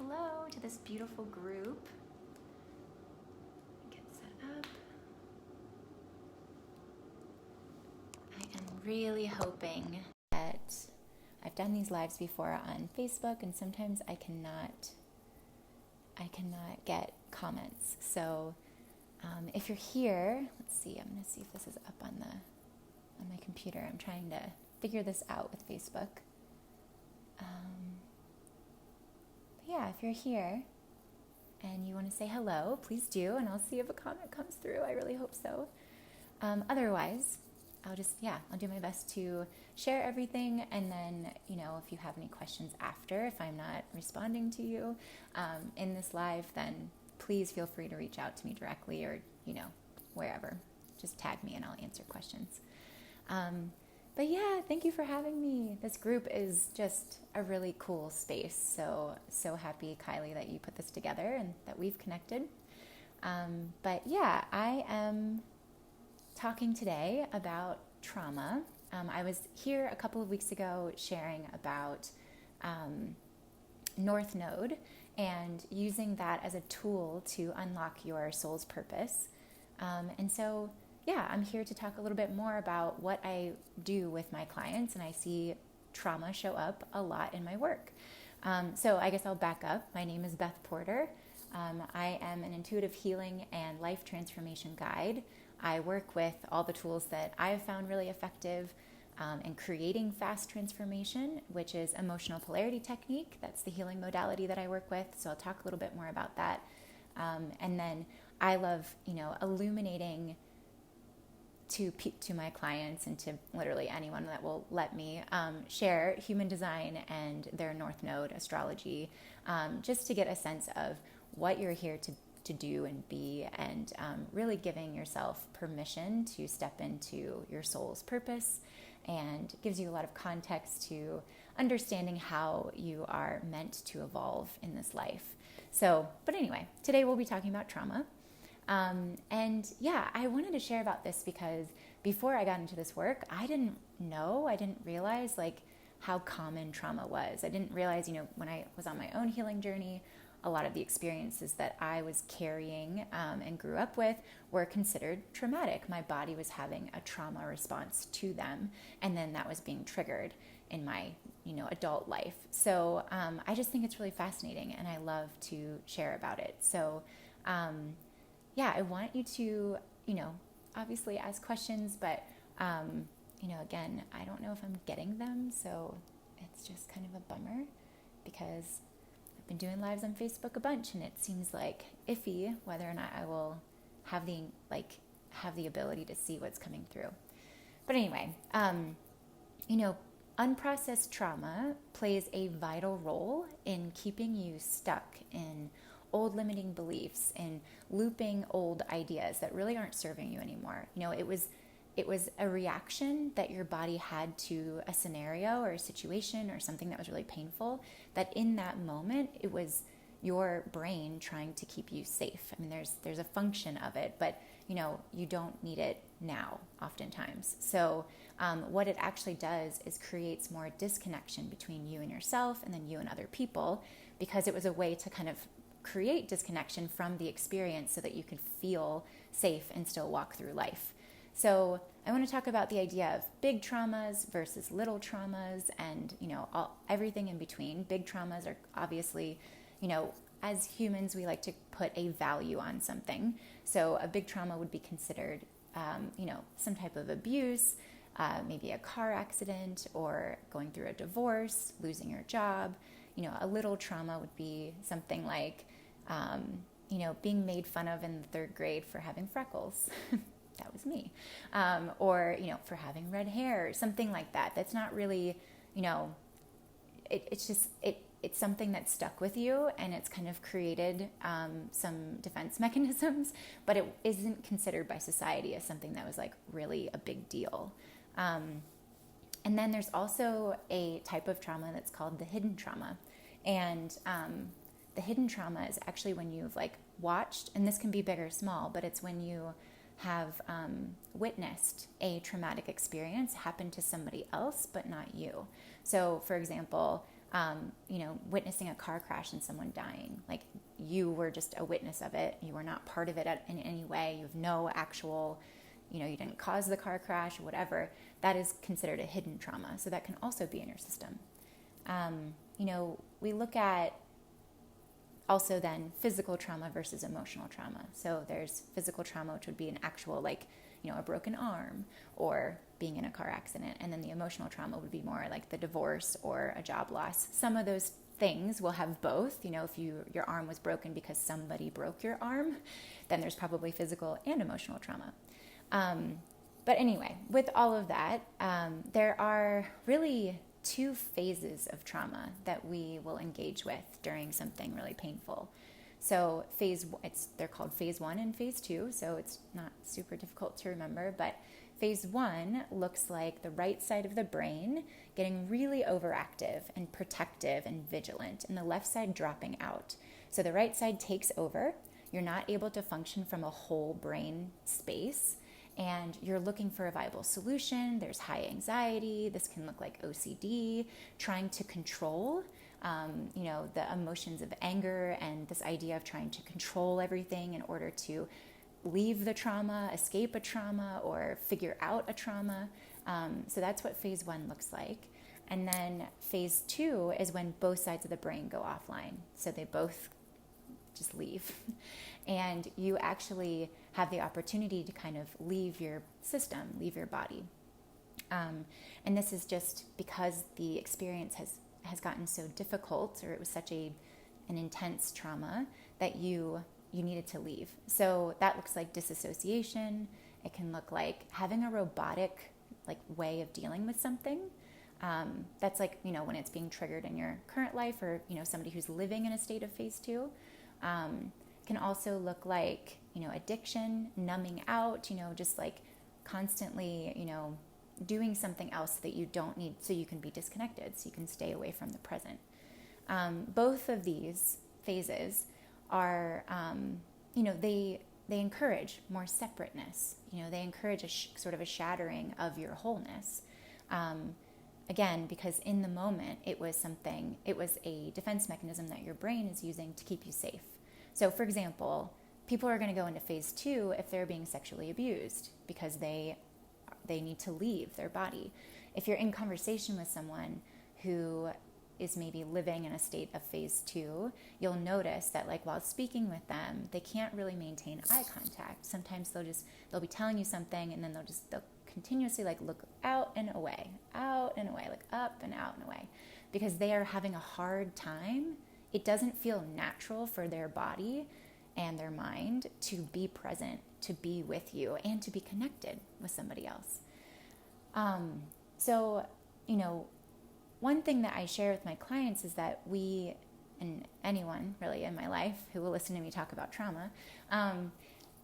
hello to this beautiful group. Get set up. I am really hoping that I've done these lives before on Facebook, and sometimes I cannot get comments. So if you're here, let's see. I'm going to see if this is up on my computer. I'm trying to figure this out with Facebook. Yeah, if you're here and you want to say hello, please do, and I'll see if a comment comes through. I really hope so. Otherwise, I'll do my best to share everything, and then, if you have any questions after, if I'm not responding to you in this live, then please feel free to reach out to me directly or, wherever. Just tag me and I'll answer questions. But yeah, thank you for having me. This group is just a really cool space. So happy, Kylie, that you put this together and that we've connected. But yeah, I am talking today about trauma. I was here a couple of weeks ago sharing about North Node and using that as a tool to unlock your soul's purpose. And so I'm here to talk a little bit more about what I do with my clients, and I see trauma show up a lot in my work. So I guess I'll back up. My name is Beth Porter. I am an intuitive healing and life transformation guide. I work with all the tools that I have found really effective in creating fast transformation, which is emotional polarity technique. That's the healing modality that I work with. So I'll talk a little bit more about that. And then I love, illuminating to my clients and to literally anyone that will let me share human design and their North Node astrology, just to get a sense of what you're here to do and be, and really giving yourself permission to step into your soul's purpose, and gives you a lot of context to understanding how you are meant to evolve in this life. But anyway, today we'll be talking about trauma. I wanted to share about this because before I got into this work, I didn't realize how common trauma was. I didn't realize, when I was on my own healing journey, a lot of the experiences that I was carrying and grew up with were considered traumatic. My body was having a trauma response to them, and then that was being triggered in my, adult life. So I just think it's really fascinating, and I love to share about it. So I want you to, obviously ask questions, but, again, I don't know if I'm getting them, so it's just kind of a bummer because I've been doing lives on Facebook a bunch, and it seems iffy whether or not I will have the ability to see what's coming through. But anyway, unprocessed trauma plays a vital role in keeping you stuck in old limiting beliefs and looping old ideas that really aren't serving you anymore. It was a reaction that your body had to a scenario or a situation or something that was really painful, that in that moment it was your brain trying to keep you safe. I mean, there's a function of it, but you don't need it now oftentimes. So what it actually does is creates more disconnection between you and yourself, and then you and other people, because it was a way to kind of create disconnection from the experience so that you can feel safe and still walk through life. So I want to talk about the idea of big traumas versus little traumas, and everything in between. Big traumas are obviously, as humans, we like to put a value on something. So a big trauma would be considered some type of abuse, maybe a car accident, or going through a divorce, losing your job. A little trauma would be something like, being made fun of in the third grade for having freckles. That was me. Or, for having red hair, something like that. That's not really, it's something that stuck with you, and it's kind of created some defense mechanisms, but it isn't considered by society as something that was really a big deal. And then there's also a type of trauma that's called the hidden trauma. And the hidden trauma is actually when you've watched, and this can be big or small, but it's when you have witnessed a traumatic experience happen to somebody else, but not you. So for example, witnessing a car crash and someone dying. Like, you were just a witness of it. You were not part of it in any way. You have no actual, you didn't cause the car crash or whatever. That is considered a hidden trauma. So that can also be in your system. We look at also then physical trauma versus emotional trauma. So there's physical trauma, which would be an actual, a broken arm or being in a car accident. And then the emotional trauma would be more like the divorce or a job loss. Some of those things will have both. If your arm was broken because somebody broke your arm, then there's probably physical and emotional trauma. But anyway, with all of that, there are really two phases of trauma that we will engage with during something really painful. So they're called phase 1 and phase 2, so it's not super difficult to remember, but phase 1 looks like the right side of the brain getting really overactive and protective and vigilant, and the left side dropping out. So the right side takes over. You're not able to function from a whole brain space, and you're looking for a viable solution. There's high anxiety. This can look like OCD, trying to control the emotions of anger, and this idea of trying to control everything in order to leave the trauma, escape a trauma, or figure out a trauma. So that's what phase 1 looks like. And then phase 2 is when both sides of the brain go offline. So they both just leave. And you actually have the opportunity to kind of leave your system, leave your body. And this is just because the experience has gotten so difficult, or it was such an intense trauma that you needed to leave. So that looks like disassociation. It can look like having a robotic way of dealing with something. That's when it's being triggered in your current life, or somebody who's living in a state of phase 2. Can also look like addiction, numbing out, just constantly doing something else that you don't need, so you can be disconnected, so you can stay away from the present. Both of these phases are, they encourage more separateness. They encourage sort of a shattering of your wholeness. Again, because in the moment, it was a defense mechanism that your brain is using to keep you safe. So, for example, people are going to go into phase 2 if they're being sexually abused because they need to leave their body. If you're in conversation with someone who is maybe living in a state of phase 2, you'll notice that while speaking with them, they can't really maintain eye contact. Sometimes they'll be telling you something, and then they'll continuously look out and away, up and out and away, because they are having a hard time. It doesn't feel natural for their body and their mind to be present, to be with you, and to be connected with somebody else. So, one thing that I share with my clients is that we, and anyone really in my life who will listen to me talk about trauma,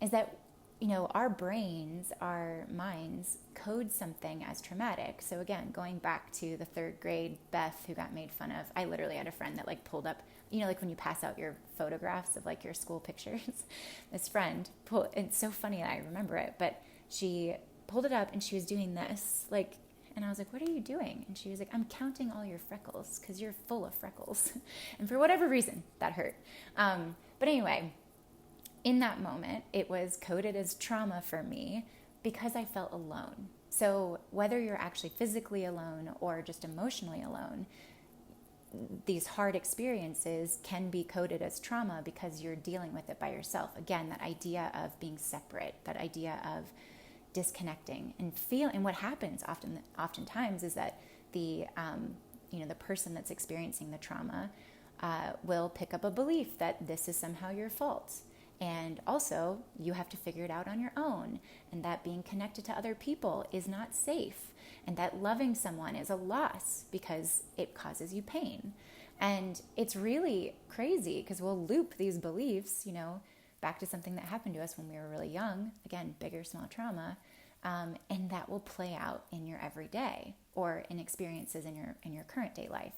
is that, our brains, our minds code something as traumatic. So again, going back to the 3rd grade Beth who got made fun of, I literally had a friend that pulled up, when you pass out your photographs of your school pictures, this friend it's so funny that I remember it, but she pulled it up and she was doing this, and I was like, what are you doing? And she was like, I'm counting all your freckles because you're full of freckles. And for whatever reason, that hurt. But anyway, in that moment, it was coded as trauma for me because I felt alone. So whether you're actually physically alone or just emotionally alone, these hard experiences can be coded as trauma because you're dealing with it by yourself. Again, that idea of being separate, that idea of disconnecting and what happens oftentimes is that the person that's experiencing the trauma will pick up a belief that this is somehow your fault. And also, you have to figure it out on your own, and that being connected to other people is not safe, and that loving someone is a loss because it causes you pain. And it's really crazy because we'll loop these beliefs, back to something that happened to us when we were really young, again, big or small trauma, and that will play out in your everyday or in experiences in your current day life.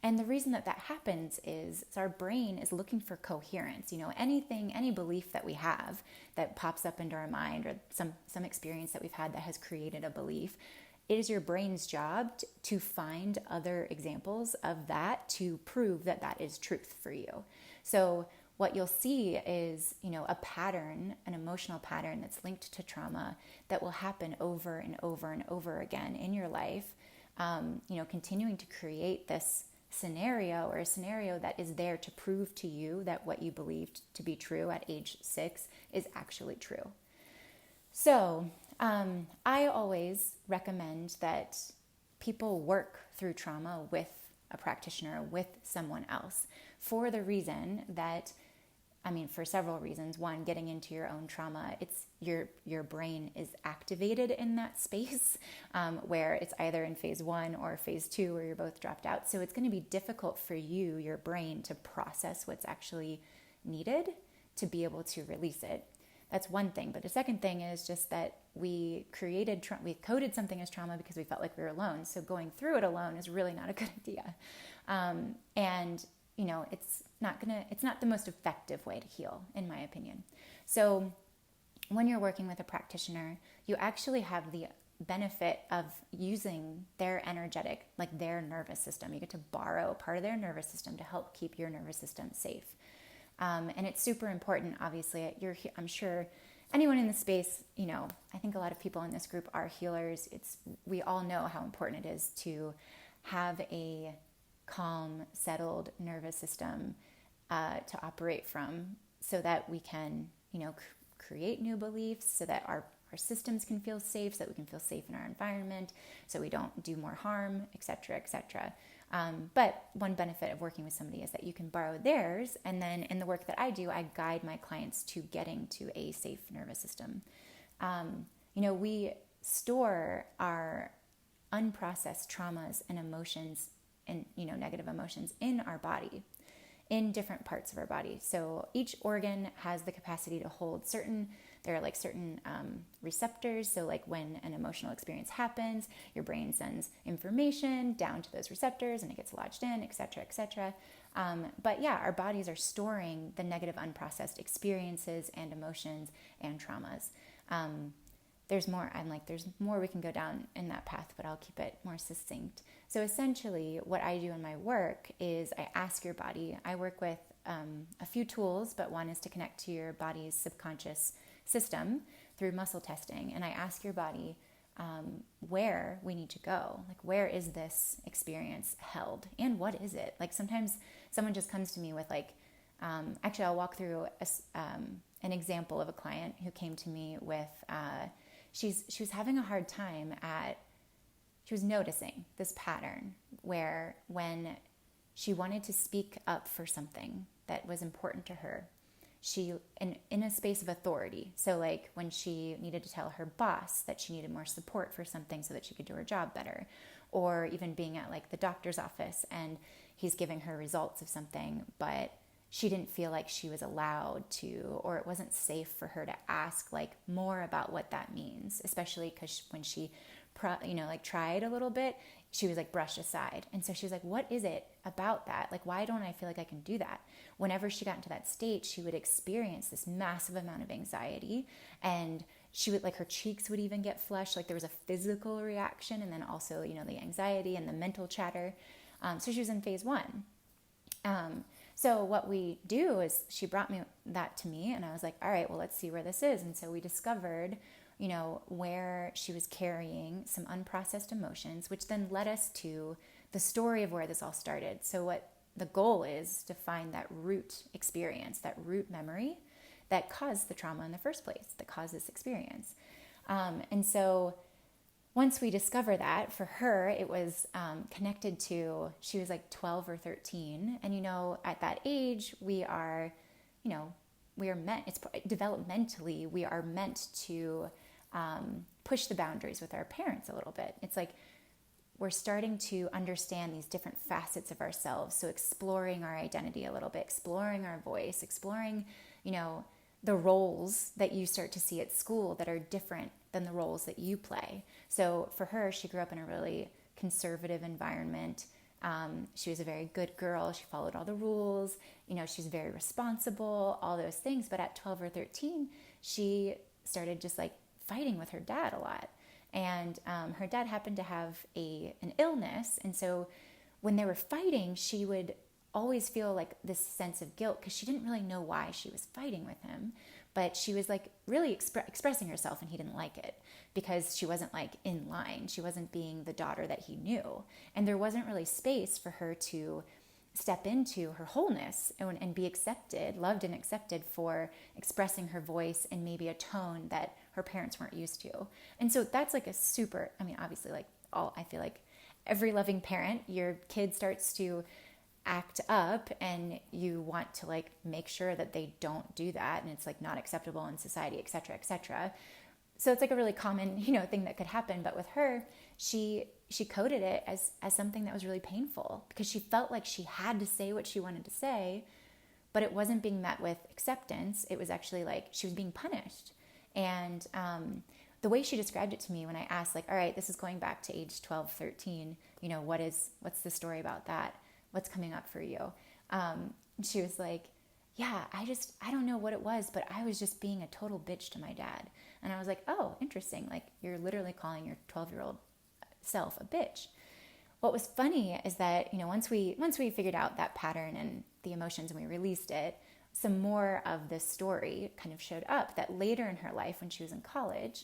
And the reason that happens is our brain is looking for coherence. Any belief that we have that pops up into our mind, or some experience that we've had that has created a belief, it is your brain's job to find other examples of that to prove that that is truth for you. So what you'll see is, a pattern, an emotional pattern that's linked to trauma that will happen over and over and over again in your life, continuing to create this scenario, or a scenario that is there to prove to you that what you believed to be true at age 6 is actually true. So I always recommend that people work through trauma with a practitioner, with someone else, for the reason that, for several reasons. One, getting into your own trauma, it's your brain is activated in that space where it's either in phase 1 or phase 2 where you're both dropped out. So it's going to be difficult for you, your brain, to process what's actually needed to be able to release it. That's one thing. But the second thing is just that we coded something as trauma because we felt like we were alone. So going through it alone is really not a good idea. It's not the most effective way to heal, in my opinion. So when you're working with a practitioner, you actually have the benefit of using their energetic, like their nervous system. You get to borrow part of their nervous system to help keep your nervous system safe. And it's super important, obviously. I'm sure anyone in the space, I think a lot of people in this group are healers. We all know how important it is to have a calm, settled nervous system to operate from, so that we can, create new beliefs, so that our systems can feel safe, so that we can feel safe in our environment, so we don't do more harm, etc., etc. But one benefit of working with somebody is that you can borrow theirs, and then in the work that I do, I guide my clients to getting to a safe nervous system. We store our unprocessed traumas and emotions and, negative emotions in our body, in different parts of our body. So each organ has the capacity to hold certain receptors. So like when an emotional experience happens, your brain sends information down to those receptors and it gets lodged in, et cetera, et cetera. But yeah, our bodies are storing the negative unprocessed experiences and emotions and traumas. There's more we can go down in that path, but I'll keep it more succinct. So essentially what I do in my work is I ask your body. I work with a few tools, but one is to connect to your body's subconscious system through muscle testing. And I ask your body where we need to go. Like, where is this experience held? And what is it? Like, sometimes someone just comes to me with actually I'll walk through an example of a client who came to me with, she was having a hard time she was noticing this pattern where when she wanted to speak up for something that was important to her, she, in a space of authority. So like when she needed to tell her boss that she needed more support for something so that she could do her job better, or even being at like the doctor's office and he's giving her results of something, but she didn't feel like she was allowed to, or it wasn't safe for her to ask like more about what that means, especially because when she tried a little bit, she was like brushed aside. And so she was like, what is it about that? Like, why don't I feel like I can do that? Whenever she got into that state, she would experience this massive amount of anxiety, and she would, like, her cheeks would even get flushed. Like, there was a physical reaction, and then also, the anxiety and the mental chatter. So she was in phase 1. So what we do is she brought that to me, and I was like, all right, well, let's see where this is. And so we discovered where she was carrying some unprocessed emotions, which then led us to the story of where this all started. So what the goal is to find that root experience, that root memory that caused the trauma in the first place, that caused this experience. And so once we discover that, for her, it was connected to, she was like 12 or 13. And, at that age, we are developmentally, we are meant to push the boundaries with our parents a little bit. It's like we're starting to understand these different facets of ourselves. So exploring our identity a little bit, exploring our voice, exploring, the roles that you start to see at school that are different than the roles that you play. So for her, she grew up in a really conservative environment. She was a very good girl. She followed all the rules. She's very responsible, all those things. But at 12 or 13, she started just like fighting with her dad a lot. And her dad happened to have an illness. And so when they were fighting, she would always feel like this sense of guilt because she didn't really know why she was fighting with him. But she was like really expressing herself, and he didn't like it because she wasn't like in line. She wasn't being the daughter that he knew. And there wasn't really space for her to step into her wholeness and be accepted, loved and accepted for expressing her voice in maybe a tone that her parents weren't used to. And so that's like a super, I mean, obviously like I feel like every loving parent, your kid starts to act up and you want to like make sure that they don't do that, and it's like not acceptable in society, et cetera, et cetera. So it's like a really common, thing that could happen. But with her, she coded it as something that was really painful because she felt like she had to say what she wanted to say, but it wasn't being met with acceptance. It was actually like she was being punished. And the way she described it to me when I asked, like, all right, this is going back to age 12, 13, what's the story about that? What's coming up for you? She was like, yeah, I don't know what it was, but I was just being a total bitch to my dad. And I was like, oh, interesting. Like, you're literally calling your 12-year-old self a bitch. What was funny is that, once we figured out that pattern and the emotions and we released it, some more of this story kind of showed up that later in her life when she was in college,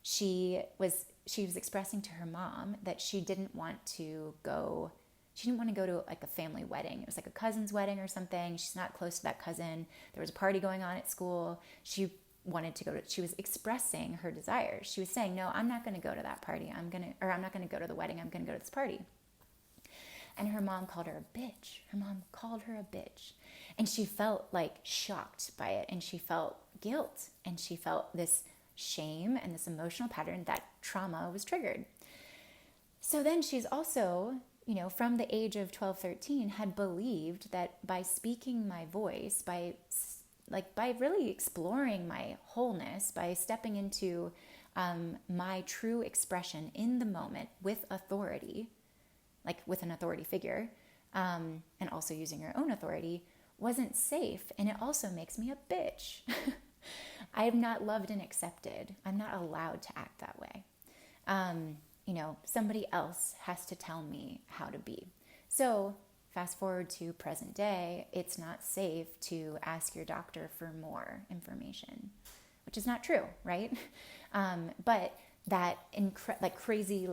she was expressing to her mom that she didn't want to go to like a family wedding. It was like a cousin's wedding or something. She's not close to that cousin. There was a party going on at school. She was expressing her desires. She was saying, no, I'm not going to go to that party. I'm not going to go to the wedding. I'm going to go to this party. And her mom called her a bitch. And she felt like shocked by it. And she felt guilt. And she felt this shame and this emotional pattern that trauma was triggered. So then she's also, from the age of 12, 13, had believed that by speaking my voice, by really exploring my wholeness, by stepping into my true expression in the moment with authority, like with an authority figure, and also using your own authority, wasn't safe. And it also makes me a bitch. I am not loved and accepted. I'm not allowed to act that way. Somebody else has to tell me how to be. So fast forward to present day, it's not safe to ask your doctor for more information, which is not true, right? But that crazy,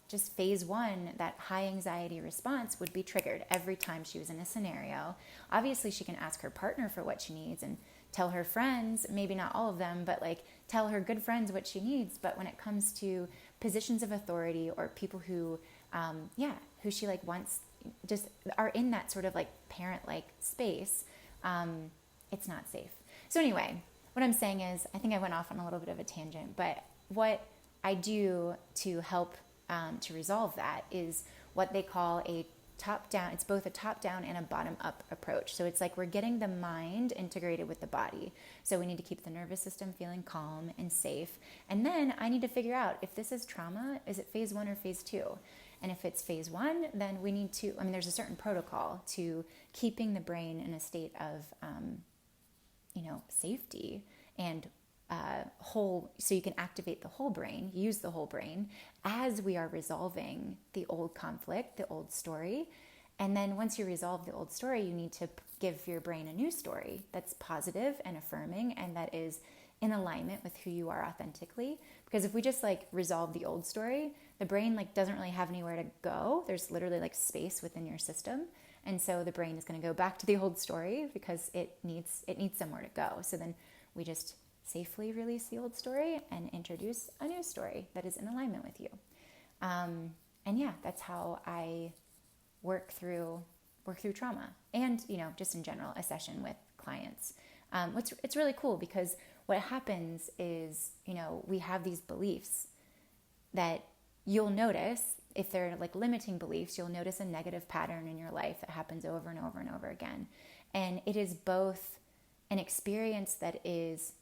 just phase one, that high anxiety response would be triggered every time she was in a scenario. Obviously, she can ask her partner for what she needs and tell her friends, maybe not all of them, but tell her good friends what she needs. But when it comes to positions of authority or people who she wants, just are in that sort of parent-like space, it's not safe. So anyway, what I'm saying is, I think I went off on a little bit of a tangent, but what I do to help to resolve that is what they call a top-down. It's both a top-down and a bottom-up approach. So it's like we're getting the mind integrated with the body. So we need to keep the nervous system feeling calm and safe. And then I need to figure out if this is trauma, is it phase one or phase two? And if it's phase one, then we need to, there's a certain protocol to keeping the brain in a state of, safety and whole, so you can activate the whole brain, use the whole brain as we are resolving the old conflict, the old story. And then once you resolve the old story, you need to give your brain a new story that's positive and affirming and that is in alignment with who you are authentically. Because if we just resolve the old story, the brain doesn't really have anywhere to go. There's literally space within your system. And so the brain is going to go back to the old story because it needs somewhere to go. So then we just safely release the old story and introduce a new story that is in alignment with you. And yeah, that's how I work through trauma and, just in general, a session with clients. It's really cool because what happens is, we have these beliefs that you'll notice. If they're limiting beliefs, you'll notice a negative pattern in your life that happens over and over and over again. And it is both an experience that is,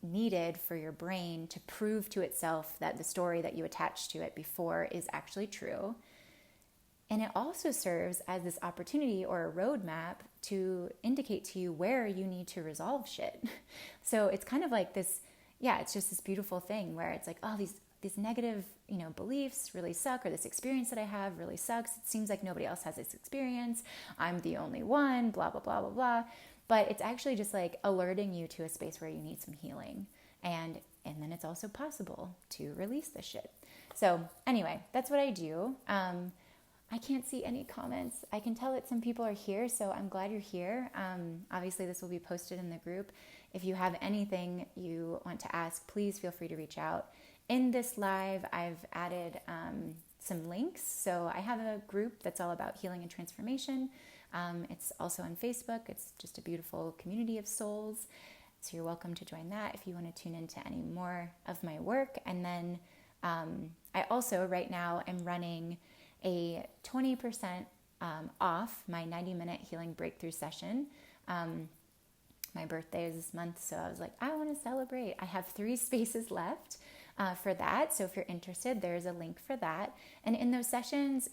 needed for your brain to prove to itself that the story that you attached to it before is actually true. And it also serves as this opportunity or a roadmap to indicate to you where you need to resolve shit. So it's kind of like this, yeah, it's just this beautiful thing where it's like, oh, these negative, beliefs really suck, or this experience that I have really sucks. It seems like nobody else has this experience. I'm the only one, blah, blah, blah, blah, blah. But it's actually just like alerting you to a space where you need some healing. And then it's also possible to release this shit. So anyway, that's what I do. I can't see any comments. I can tell that some people are here, so I'm glad you're here. Obviously, this will be posted in the group. If you have anything you want to ask, please feel free to reach out. In this live, I've added some links. So I have a group that's all about healing and transformation. It's also on Facebook. It's just a beautiful community of souls. So you're welcome to join that if you want to tune into any more of my work. And then I also right now am running a 20% off my 90-minute healing breakthrough session. My birthday is this month, so I was like, I want to celebrate. I have 3 spaces left for that. So if you're interested, there's a link for that. And in those sessions,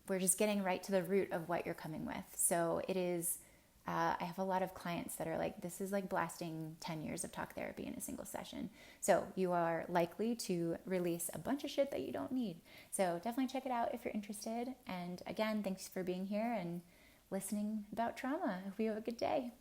we're just getting right to the root of what you're coming with. So it is, I have a lot of clients that are like, this is like blasting 10 years of talk therapy in a single session. So you are likely to release a bunch of shit that you don't need. So definitely check it out if you're interested. And again, thanks for being here and listening about trauma. I hope you have a good day.